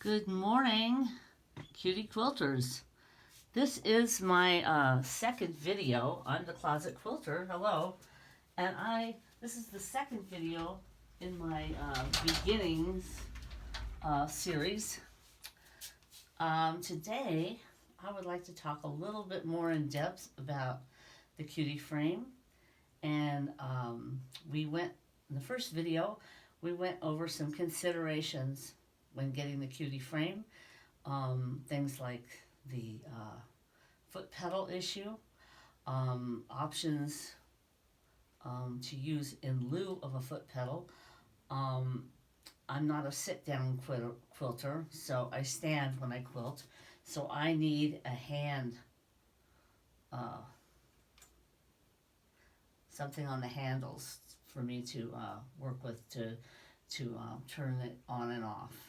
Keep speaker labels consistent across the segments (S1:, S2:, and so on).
S1: Good morning, Cutie Quilters. This is my second video. I'm the Closet Quilter. Hello. And this is the second video in my beginnings series. Today, I would like to talk a little bit more in depth about the Cutie frame. And in the first video, we went over some considerations when getting the Cutie frame. Things like the foot pedal issue, options to use in lieu of a foot pedal. I'm not a sit-down quilter, so I stand when I quilt. So I need a hand, something on the handles for me to work with to turn it on and off.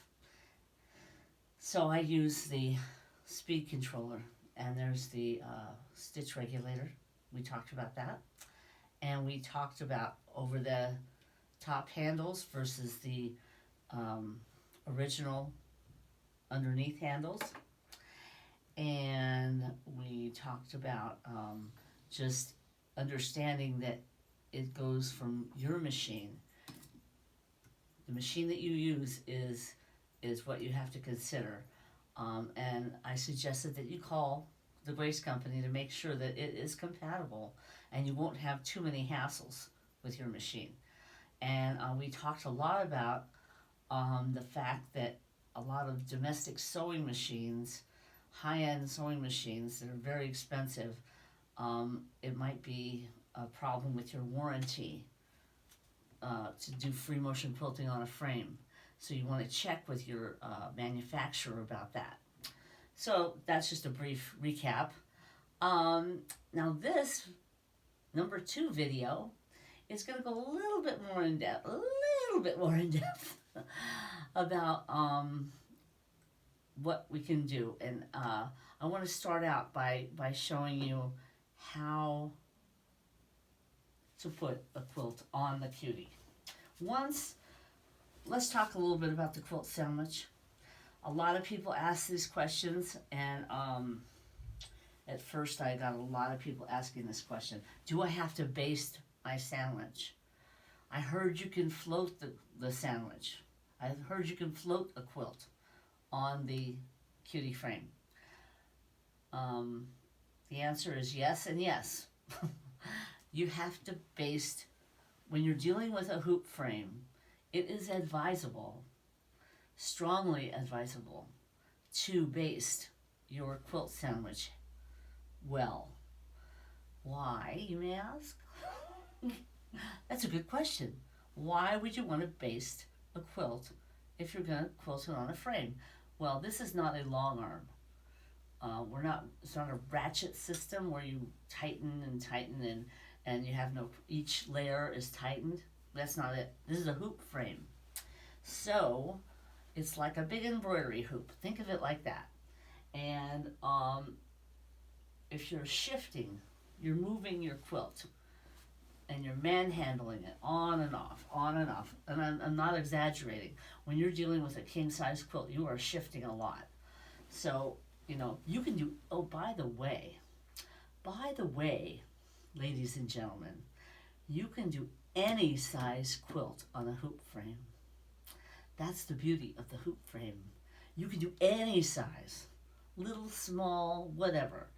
S1: So I use the speed controller, and there's the stitch regulator. We talked about that. And we talked about over the top handles versus the original underneath handles. And we talked about just understanding that it goes from your machine. The machine that you use is what you have to consider. And I suggested that you call the Grace Company to make sure that it is compatible and you won't have too many hassles with your machine. And we talked a lot about the fact that a lot of domestic sewing machines, high-end sewing machines that are very expensive, it might be a problem with your warranty to do free motion quilting on a frame. So you want to check with your manufacturer about that. So that's just a brief recap. Now this number 2 video is going to go a little bit more in depth, about what we can do. And I want to start out by showing you how to put a quilt on the Cutie. Let's talk a little bit about the quilt sandwich. A lot of people ask these questions, and at first I got a lot of people asking this question. Do I have to baste my sandwich? I heard you can float the sandwich. I heard you can float a quilt on the Cutie frame. The answer is yes and yes. You have to baste. When you're dealing with a hoop frame, it is advisable, strongly advisable, to baste your quilt sandwich well. Why, you may ask? That's a good question. Why would you want to baste a quilt if you're going to quilt it on a frame? Well, this is not a long arm. It's not a ratchet system where you tighten and you have each layer is tightened. That's not it. This is a hoop frame. So it's like a big embroidery hoop. Think of it like that. And if you're shifting, you're moving your quilt and you're manhandling it on and off, on and off. And I'm not exaggerating. When you're dealing with a king size quilt, you are shifting a lot. So, you can do, by the way, ladies and gentlemen, you can do any size quilt on a hoop frame. That's the beauty of the hoop frame. You can do any size, little, small, whatever.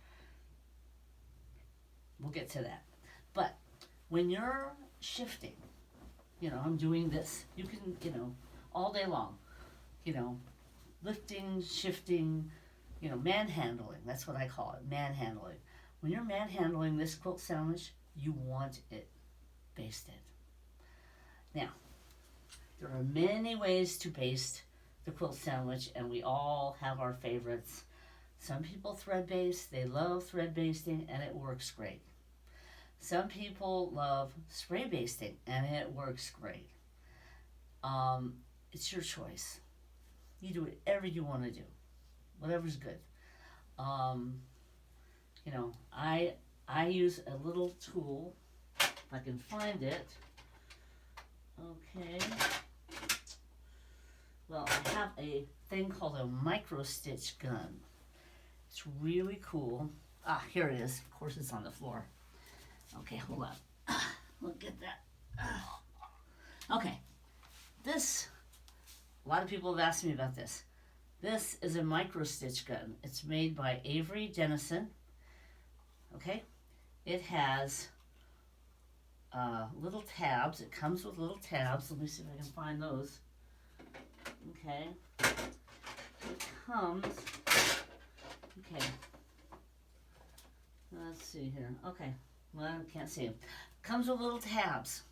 S1: We'll get to that. But when you're shifting, I'm doing this, you can, all day long, lifting, shifting, manhandling. That's what I call it, manhandling. When you're manhandling this quilt sandwich, you want it basted. Now, there are many ways to baste the quilt sandwich, and we all have our favorites. Some people thread baste. They love thread basting, and it works great. Some people love spray basting, and it works great. It's your choice. You do whatever you want to do, whatever's good. I use a little tool, if I can find it. Okay. Well, I have a a thing called a micro stitch gun. It's really cool. Ah, here it is. Of course it's on the floor. Okay, hold on. Look at that. Okay, this, a lot of people have asked me about this. This is a micro stitch gun. It's made by Avery Dennison. Okay, it has little tabs. It comes with little tabs. Let me see if I can find those. Okay, it comes, okay, let's see here. Okay, well, I can't see them. Comes with little tabs.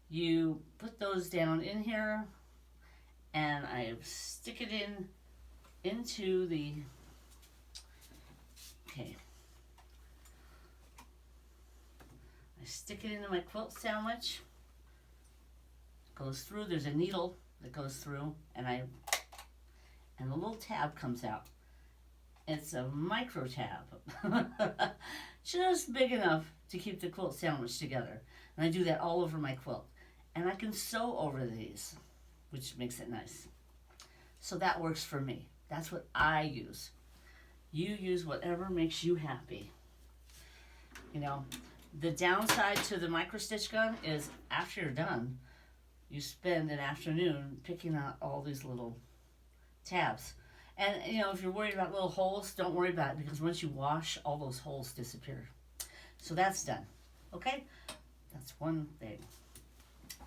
S1: You put those down in here, and I stick it into the, okay, I stick it into my quilt sandwich. It goes through. There's a needle that goes through, and the little tab comes out. It's a micro tab, just big enough to keep the quilt sandwich together. And I do that all over my quilt. And I can sew over these, which makes it nice. So that works for me. That's what I use. You use whatever makes you happy. You know, the downside to the micro stitch gun is after you're done, you spend an afternoon picking out all these little tabs. And, you know, if you're worried about little holes, don't worry about it, because once you wash, all those holes disappear. So that's done. Okay? That's one thing.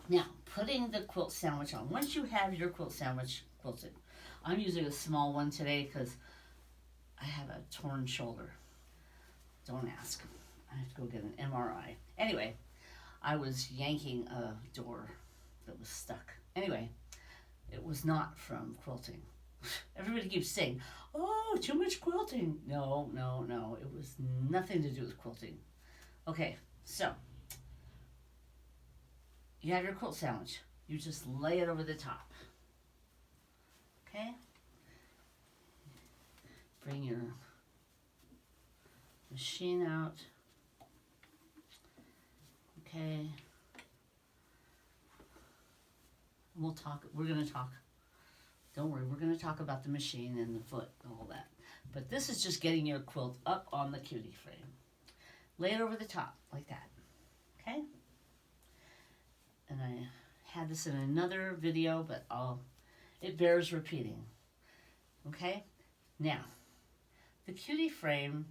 S1: Now, putting the quilt sandwich on. Once you have your quilt sandwich quilted, I'm using a small one today because I have a torn shoulder. Don't ask. I have to go get an MRI. Anyway, I was yanking a door that was stuck. Anyway, it was not from quilting. Everybody keeps saying, oh, too much quilting. No, no, no. It was nothing to do with quilting. Okay, so you have your quilt sandwich. You just lay it over the top. Okay? Bring your machine out. Okay. We'll talk. We're going to talk. Don't worry. We're going to talk about the machine and the foot and all that. But this is just getting your quilt up on the cutie frame. Lay it over the top like that. Okay? And I had this in another video, but it bears repeating. Okay? Now, the cutie frame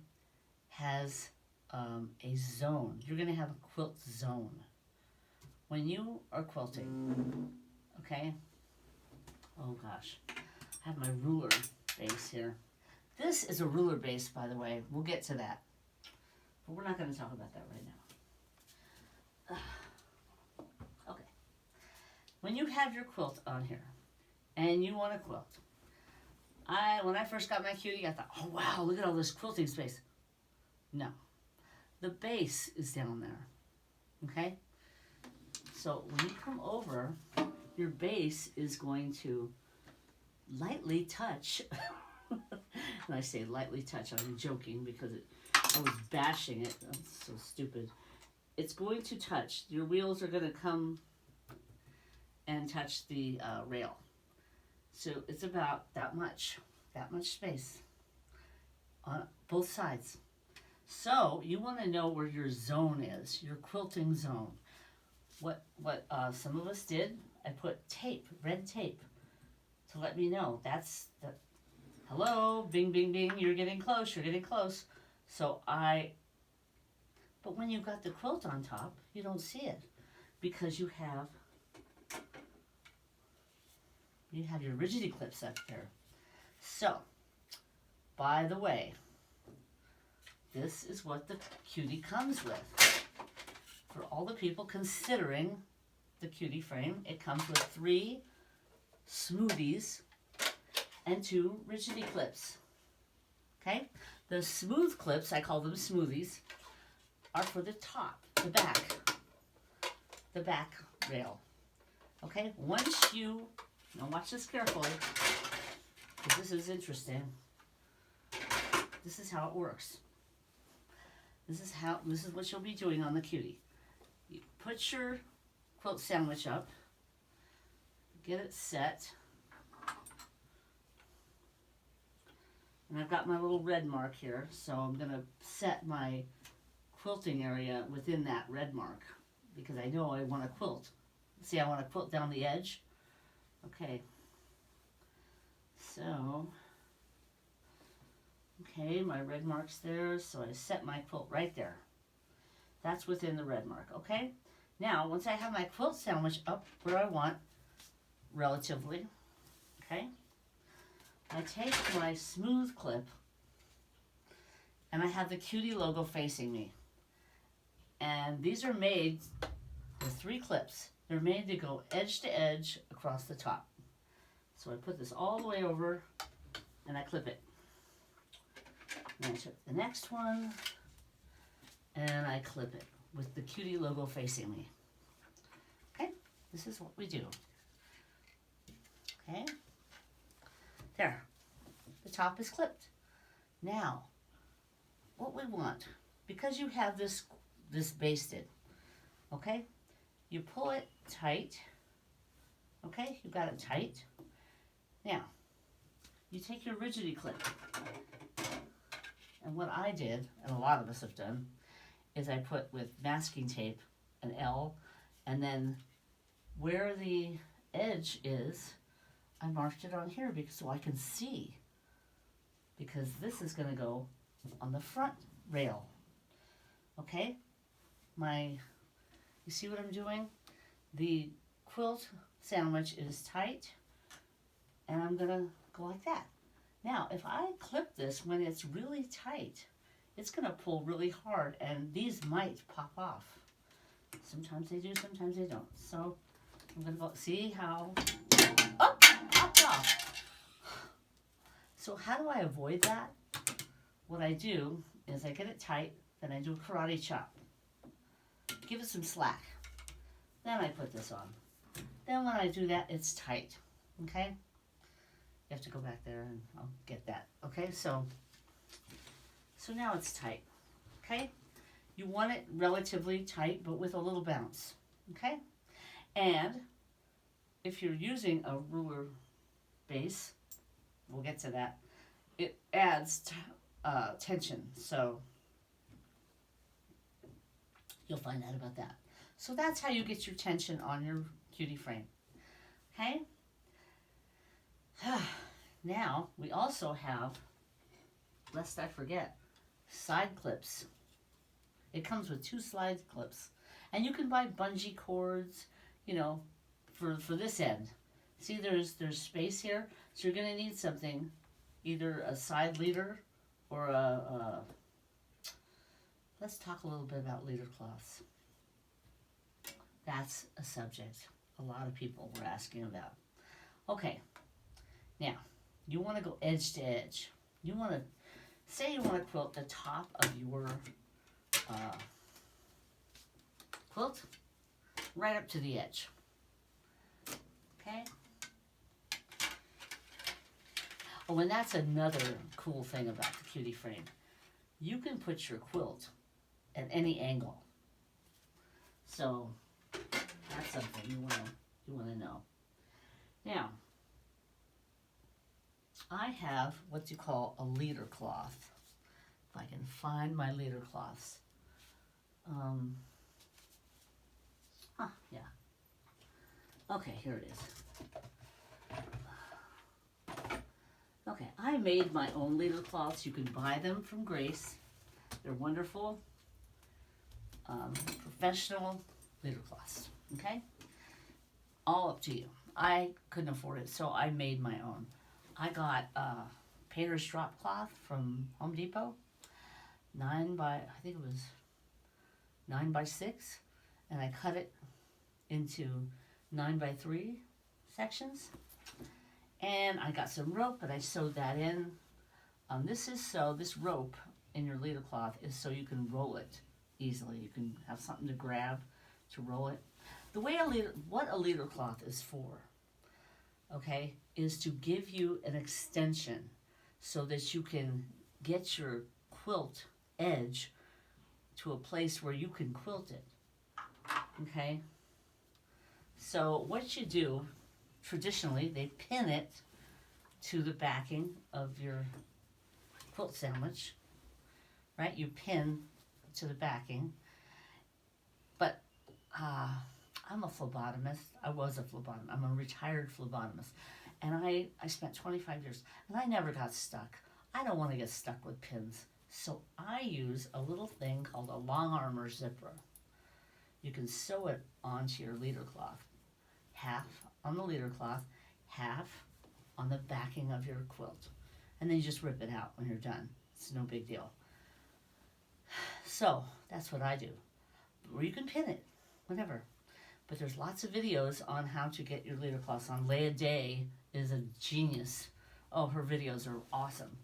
S1: has a zone. You're going to have a quilt zone. When you are quilting, okay? Oh gosh, I have my ruler base here. This is a ruler base, by the way. We'll get to that. But we're not going to talk about that right now. Okay. When you have your quilt on here, and you want to quilt, when I first got my cutie, I thought, oh wow, look at all this quilting space. No. The base is down there. Okay? So when you come over, your base is going to lightly touch. And I say lightly touch, I'm joking because I was bashing it. That's so stupid. It's going to touch. Your wheels are going to come and touch the rail. So it's about that much space on both sides. So you want to know where your zone is, your quilting zone. What some of us did, I put tape, red tape, to let me know. That's the, hello, bing, bing, bing, you're getting close, you're getting close. So but when you've got the quilt on top, you don't see it because you have your rigidity clips up there. So, by the way, this is what the cutie comes with. For all the people considering the cutie frame, it comes with 3 smoothies and 2 rigidity clips. Okay? The smooth clips, I call them smoothies, are for the top, the back rail. Okay? Once you, now watch this carefully, because this is interesting. This is how it works. This is what you'll be doing on the cutie. You put your quilt sandwich up, get it set, And I've got my little red mark here, so I'm going to set my quilting area within that red mark because I know I want to quilt. See, I want to quilt down the edge. Okay. So, okay, my red mark's there, so I set my quilt right there. That's within the red mark, okay? Now, once I have my quilt sandwich up where I want, relatively, okay, I take my smooth clip and I have the Cutie logo facing me. And these are made with 3 clips. They're made to go edge to edge across the top. So I put this all the way over and I clip it. And I took the next one and I clip it with the Cutie logo facing me. Okay, this is what we do. Okay, there, the top is clipped. Now, what we want, because you have this basted, okay, you pull it tight, okay, you got it tight. Now, you take your rigidity clip, and what I did, and a lot of us have done, is I put with masking tape an L, and then where the edge is, I marked it on here because so I can see, because this is going to go on the front rail. Okay, you see what I'm doing? The quilt sandwich is tight, and I'm going to go like that. Now, if I clip this when it's really tight, it's going to pull really hard, and these might pop off. Sometimes they do, sometimes they don't. So I'm going to go, see how, oh, popped off. So how do I avoid that? What I do is I get it tight, then I do a karate chop. Give it some slack. Then I put this on. Then when I do that, it's tight, okay? You have to go back there and I'll get that, okay? So now it's tight, okay? You want it relatively tight, but with a little bounce, okay? And if you're using a ruler base, we'll get to that, it adds tension, so you'll find out about that. So that's how you get your tension on your cutie frame, okay? Now, we also have, lest I forget, side clips. It comes with 2 slide clips. And you can buy bungee cords, you know, for this end. See, there's space here, so you're going to need something, either a side leader or let's talk a little bit about leader cloths. That's a subject a lot of people were asking about. Okay, now, you want to go edge to edge. You want to, say you want to quilt the top of your quilt right up to the edge. Okay? Oh, and that's another cool thing about the Cutie frame. You can put your quilt at any angle. So that's something you want to know. Now, I have what you call a leader cloth. If I can find my leader cloths. Yeah. Okay, here it is. Okay, I made my own leader cloths. You can buy them from Grace. They're wonderful, professional leader cloths, okay? All up to you. I couldn't afford it, so I made my own. I got a painter's drop cloth from Home Depot, 9 by 6, and I cut it into 9 by 3 sections. And I got some rope, and I sewed that in. This rope in your leader cloth is so you can roll it easily. You can have something to grab to roll it. The way what a leader cloth is for, okay, is to give you an extension so that you can get your quilt edge to a place where you can quilt it, okay? So what you do, traditionally, they pin it to the backing of your quilt sandwich, right? You pin to the backing. But I'm a phlebotomist. I was a phlebotomist. I'm a retired phlebotomist. And I spent 25 years, and I never got stuck. I don't want to get stuck with pins. So I use a little thing called a long armor zipper. You can sew it onto your leader cloth. Half on the leader cloth, half on the backing of your quilt. And then you just rip it out when you're done. It's no big deal. So that's what I do. Or you can pin it, whatever. But there's lots of videos on how to get your leader cloths on. Leah Day is a genius. Oh, her videos are awesome.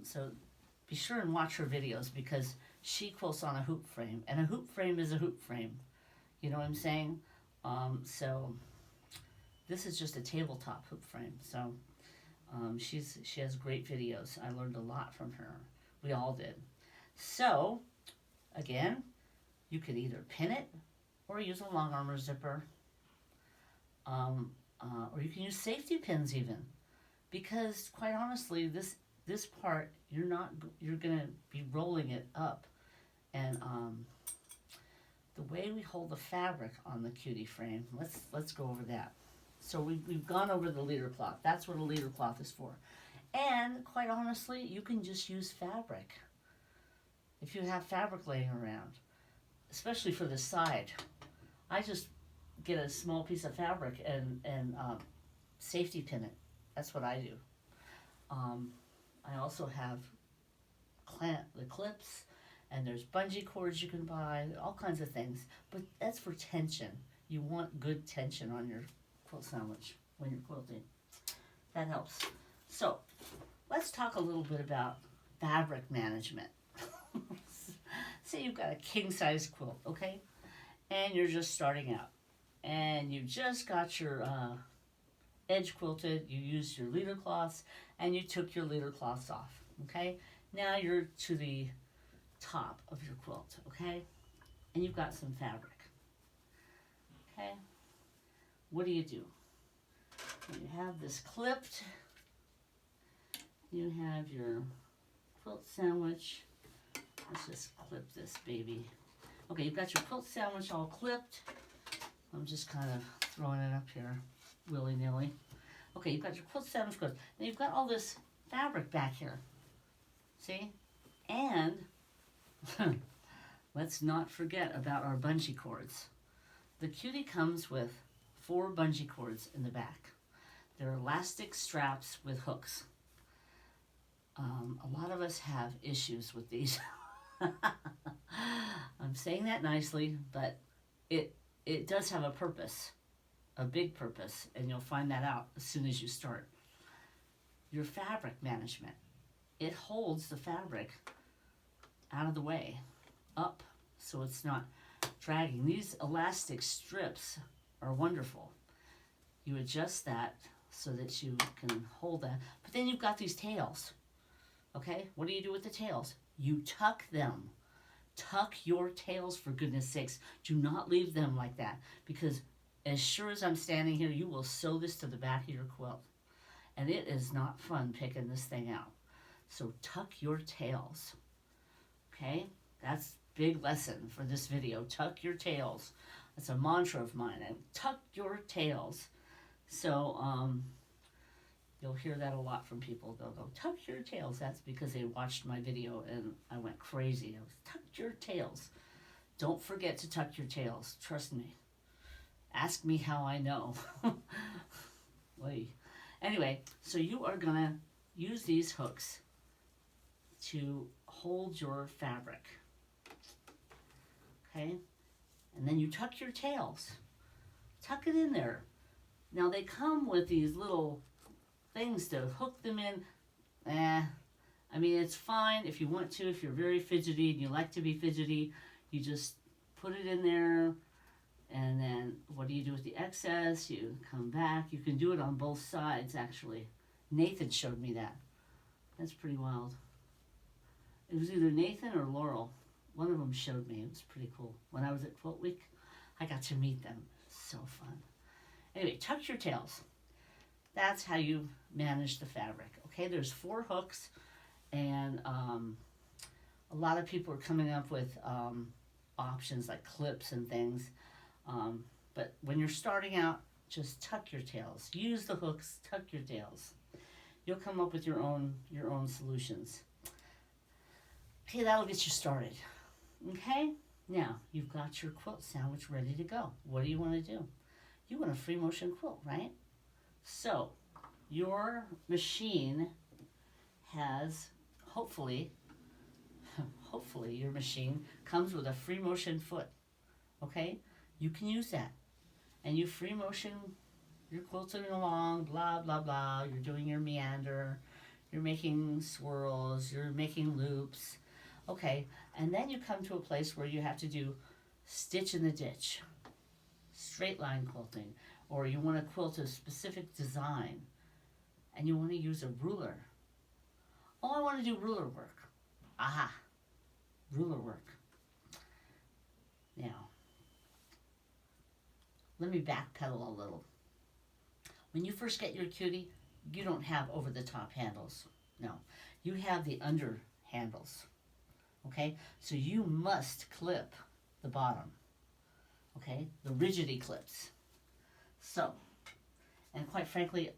S1: So be sure and watch her videos because she quilts on a hoop frame. And a hoop frame is a hoop frame. You know what I'm saying? So this is just a tabletop hoop frame. So she has great videos. I learned a lot from her. We all did. So, again, you could either pin it or use a long armor zipper. Or you can use safety pins even. Because quite honestly, this part, you're gonna be rolling it up. And the way we hold the fabric on the cutie frame, let's go over that. So we've gone over the leader cloth. That's what a leader cloth is for. And quite honestly, you can just use fabric. If you have fabric laying around, especially for the side, I just get a small piece of fabric and safety pin it. That's what I do. I also have the clips, and there's bungee cords you can buy, all kinds of things. But that's for tension. You want good tension on your quilt sandwich when you're quilting. That helps. So let's talk a little bit about fabric management. Say you've got a king-size quilt, okay? And you're just starting out. And you just got your edge quilted, you used your leader cloths, and you took your leader cloths off, okay? Now you're to the top of your quilt, okay? And you've got some fabric, okay? What do? When you have this clipped, you have your quilt sandwich. Let's just clip this baby. Okay, you've got your quilt sandwich all clipped. I'm just kind of throwing it up here willy-nilly. Okay, you've got your quilt sandwich clipped. And you've got all this fabric back here. See? And let's not forget about our bungee cords. The Cutie comes with 4 bungee cords in the back. They're elastic straps with hooks. A lot of us have issues with these. I'm saying that nicely, but it does have a purpose, a big purpose, and you'll find that out as soon as you start. Your fabric management. It holds the fabric out of the way, up, so it's not dragging. These elastic strips are wonderful. You adjust that so that you can hold that. But then you've got these tails. Okay, what do you do with the tails? You tuck them. Tuck your tails, for goodness sakes. Do not leave them like that, because as sure as I'm standing here, you will sew this to the back of your quilt. And it is not fun picking this thing out. So tuck your tails. Okay, that's big lesson for this video. Tuck your tails. That's a mantra of mine. Tuck your tails. So, you'll hear that a lot from people. They'll go, tuck your tails. That's because they watched my video and I went crazy. I was, tuck your tails. Don't forget to tuck your tails. Trust me. Ask me how I know. Anyway, so you are going to use these hooks to hold your fabric. Okay? And then you tuck your tails. Tuck it in there. Now they come with these little things to hook them in. I mean, it's fine if you want to. If you're very fidgety and you like to be fidgety, you just put it in there. And then what do you do with the excess? You come back. You can do it on both sides, actually. Nathan showed me that. That's pretty wild. It was either Nathan or Laurel. One of them showed me. It was pretty cool. When I was at Quilt Week, I got to meet them. So fun. Anyway, tuck your tails. That's how you manage the fabric. Okay, there's 4 hooks, And a lot of people are coming up with options like clips and things. But when you're starting out, just tuck your tails. Use the hooks, tuck your tails. You'll come up with your own solutions. Okay, that'll get you started. Okay, now you've got your quilt sandwich ready to go. What do you want to do? You want a free motion quilt, right? So your machine has, hopefully your machine comes with a free motion foot. Okay, you can use that, and you free motion. You're quilting along, blah blah blah. You're doing your meander. You're making swirls. You're making loops. Okay, and then you come to a place where you have to do stitch in the ditch, straight line quilting, or you want to quilt a specific design, and you want to use a ruler. Oh, I want to do ruler work. Aha, ruler work. Now, let me backpedal a little. When you first get your cutie, you don't have over-the-top handles. No, you have the under handles. Okay, so you must clip the bottom. Okay, the rigidity clips. So, and quite frankly,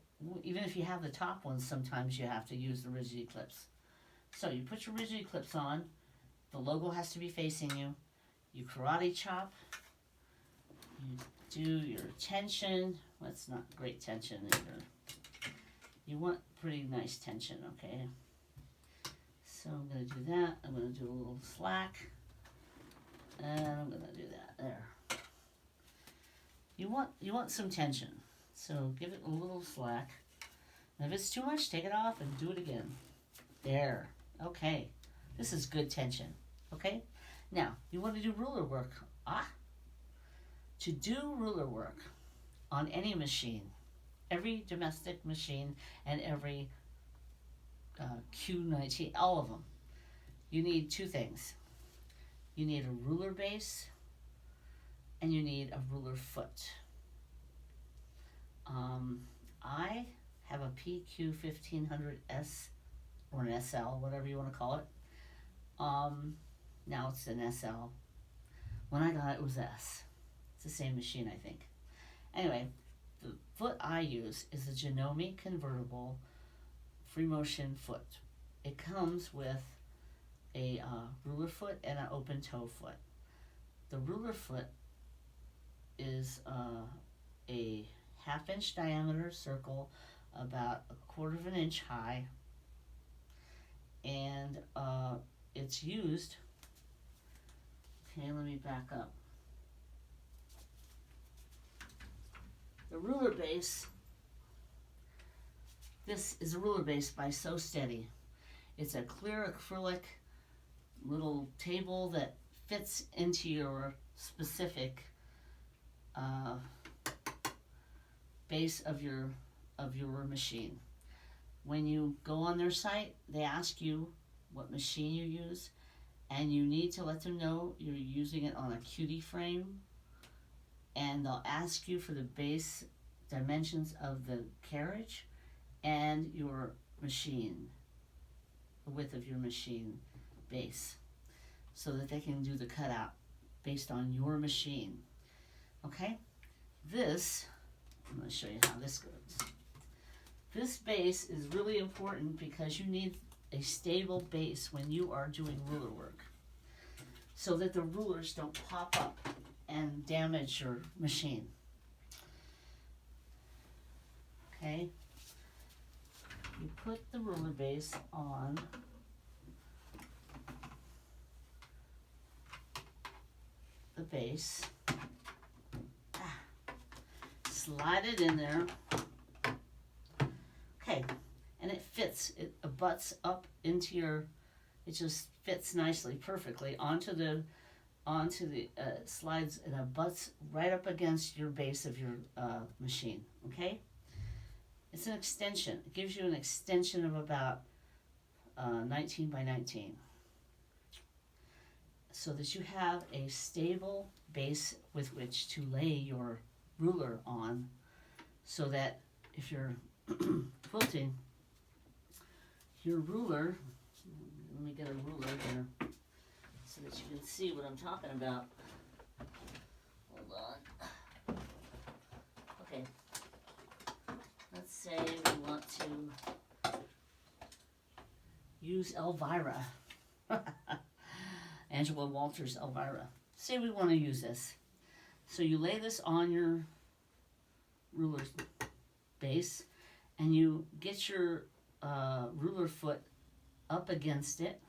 S1: even if you have the top ones, sometimes you have to use the rigidity clips. So you put your rigidity clips on. The logo has to be facing you. You karate chop. You do your tension. Well, it's not great tension either. You want pretty nice tension, okay? So I'm going to do that. I'm going to do a little slack. And I'm going to do that there. You want some tension. So give it a little slack. And if it's too much, take it off and do it again. There. Okay. This is good tension. Okay? Now, you want to do ruler work. To do ruler work on any machine, every domestic machine and every Q19, all of them, you need two things. You need a ruler base and you need a ruler foot. I have a PQ1500S or an SL, whatever you want to call it. Now it's an SL. When I got it, it was S. It's the same machine, I think. Anyway, the foot I use is a JANOME convertible free motion foot. It comes with a ruler foot and an open toe foot. The ruler foot is a 1/2 inch diameter circle, about 1/4 inch high, and it's used. Okay, let me back up. The ruler base. This is a ruler base by So Steady. It's a clear acrylic little table that fits into your specific base of your machine. When you go on their site, they ask you what machine you use, and you need to let them know you're using it on a Cutie frame, and they'll ask you for the base dimensions of the carriage and your machine, the width of your machine base, so that they can do the cutout based on your machine. Okay? This, I'm going to show you how this goes. This base is really important because you need a stable base when you are doing ruler work, so that the rulers don't pop up and damage your machine. Okay? You put the ruler base on the base. Slide it in there. Okay, and it fits. It abuts up into your. It just fits nicely, perfectly onto the slides, and abuts right up against your base of your machine. Okay, it's an extension. It gives you an extension of about 19 by 19, so that you have a stable base with which to lay your ruler on, so that if you're quilting, your ruler, let me get a ruler here so that you can see what I'm talking about. Hold on. Okay. Let's say we want to use Elvira. Angela Walters' Elvira. Say we want to use this. So you lay this on your ruler base and you get your ruler foot up against it,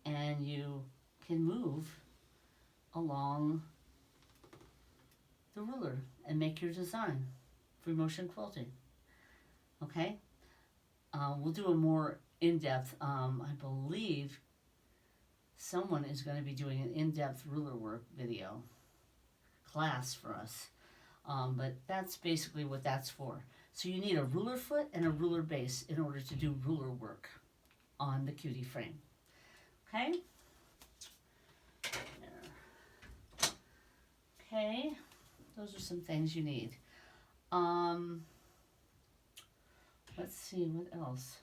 S1: and you can move along the ruler and make your design for motion quilting. Okay? We'll do a more in-depth, I believe someone is going to be doing an in-depth ruler work video class for us. But that's basically what that's for. So you need a ruler foot and a ruler base in order to do ruler work on the Cutie frame. Okay? There. Okay, those are some things you need. Let's see, what else?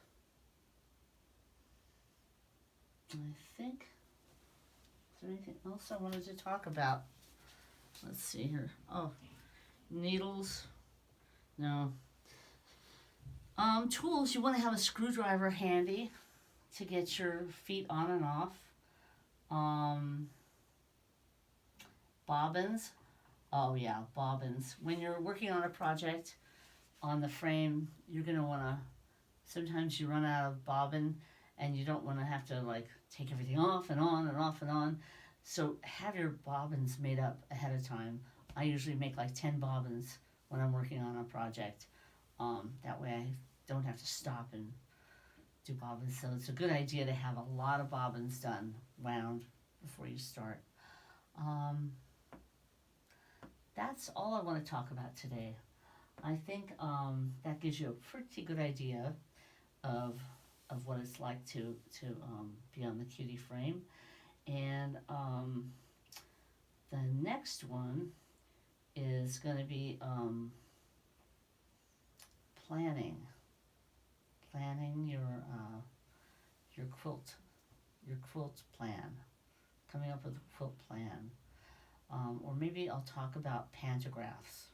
S1: I think, is there anything else I wanted to talk about? Let's see here. Oh, needles. No. Tools, you want to have a screwdriver handy to get your feet on and off. Bobbins. Oh yeah, bobbins. When you're working on a project on the frame, you're going to want to, sometimes you run out of bobbin and you don't want to have to like take everything off and on and off and on. So have your bobbins made up ahead of time. I usually make like 10 bobbins when I'm working on a project. That way I don't have to stop and do bobbins. So it's a good idea to have a lot of bobbins done, wound, before you start. That's all I want to talk about today. I think that gives you a pretty good idea of what it's like to be on the Cutie frame. And the next one is going to be planning your quilt plan, coming up with a quilt plan. Or maybe I'll talk about pantographs.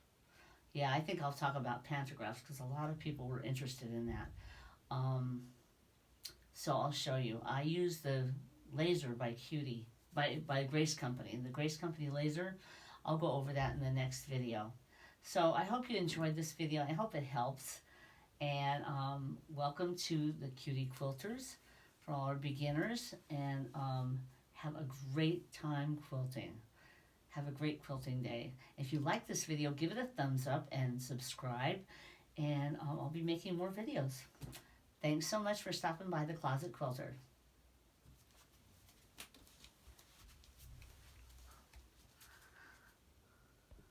S1: Yeah, I think I'll talk about pantographs because a lot of people were interested in that. So I'll show you. I use the laser by by Grace Company, the Grace Company laser. I'll go over that in the next video. So I hope you enjoyed this video. I hope it helps. And welcome to the Cutie Quilters for all our beginners. And have a great time quilting. Have a great quilting day. If you like this video, give it a thumbs up and subscribe. And I'll be making more videos. Thanks so much for stopping by the Closet Quilter.